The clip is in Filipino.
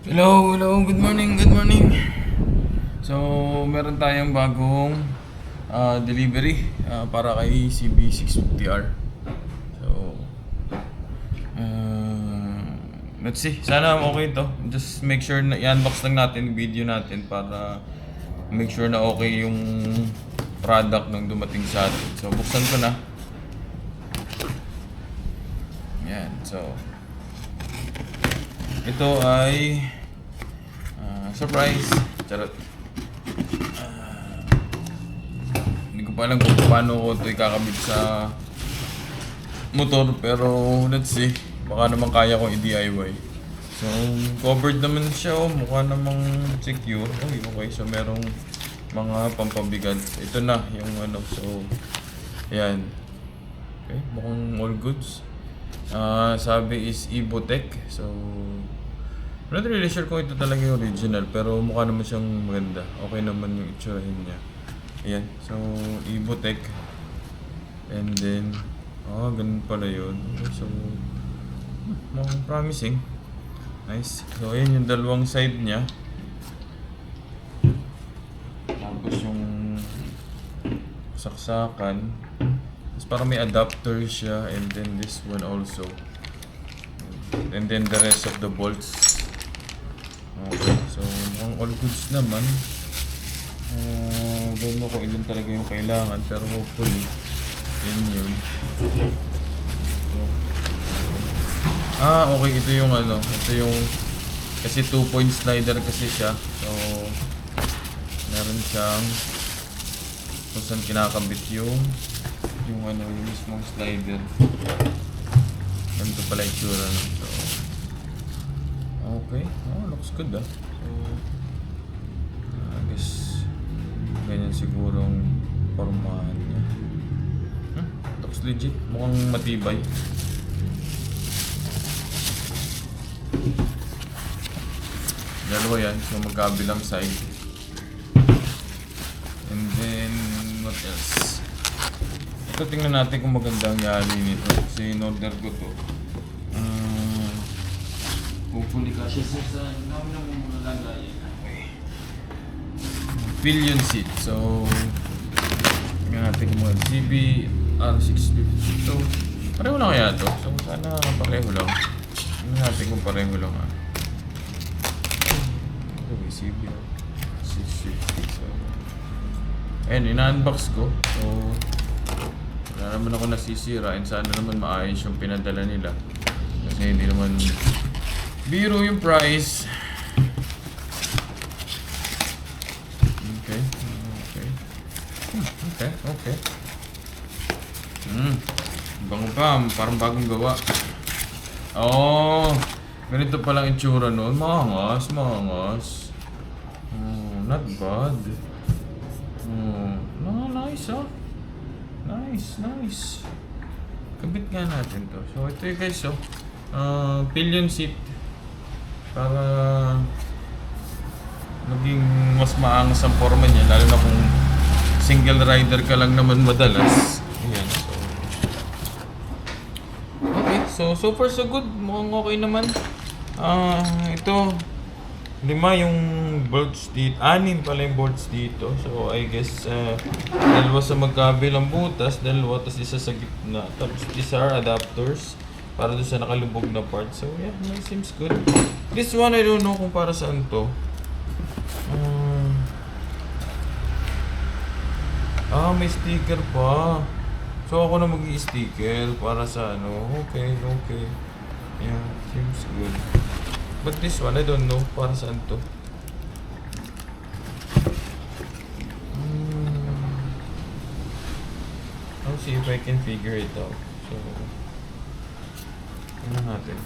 Good morning, good morning. So, meron tayong bagong delivery para kay CB650R. So, let's see. Sana okay to. Just make sure na i-unbox lang natin, video natin para make sure na okay yung product nang dumating sa atin. So, buksan ko na. Yan. So, ito ay surprise. Charot. Hindi ko pa alam kung paano ko ito ikakabit sa motor, pero let's see. Baka naman kaya kong i-DIY. So, covered naman siya. Mukha namang secure. Okay. So, merong mga pampabigat. Ito na yung ano. So, ayan. Okay, mukhang all goods. Sabi is Ibotech. So, I'm not really sure kung ito talaga yung original, pero mukha naman siyang maganda. Okay naman yung itsurahin niya. Ayan. So, Ibotech. And then, ganun pala yun. So, mukhang promising. Nice. So, ayan yung dalawang side niya. Tapos yung saksakan. Tapos parang may adapter siya, and then this one also. And then the rest of the bolts. Okay, so mukhang all goods naman. Don't know kung ilan talaga yung kailangan, pero hopefully yun. Okay, ito yung ano, ito yung kasi 2-point slider kasi siya. So meron siyang kung saan kinakabit yung ano, yung mismong slider. Ganito pala yung tsura nun. So, okay. Looks good So, I guess ganyan sigurong formahan niya. Looks legit. Mukhang matibay. Dalawa yan. So, magkabilang side. And then, what else? Ito, tingnan natin kung maganda ang yari nito. Kasi in-order ko to. Hopefully kasi sa dami ng mga lagayan. Okay. Pillion seat. So, tingnan natin kung mga CBR650 to. Pareho lang kaya to. So, sana pareho lang. Tingnan natin kung pareho lang Okay, CBR650. So, and ina-unbox ko. So, wala naman ako nasisira, and sana naman maayos yung pinadala nila. Kasi hindi naman biro yung price. Okay. Bango pa, parang bagong gawa. Ganito palang itsura nun. Maangas. Not bad. Nice Nice. Kabit nga natin to. So, ito yung guys, pillion seat. Para maging mas maangas ang forma niya, lalo na kung single rider ka lang naman madalas. Ayan, so far so good. Mukhang okay naman. Ito 5 yung bolts dito. 6 pala yung bolts dito. So I guess dalawa sa magkabilang butas, dalawa, tapos isa sa gitna. Tapos these are adapters para doon sa nakalubog na part. So yeah, seems good. This one I don't know kung para saan to. May sticker pa. So ako na mag-i-sticker para sa ano. Okay. Yeah, seems good. But this one, I don't know para saan to. I'll see if I can figure it out. So, tingnan natin.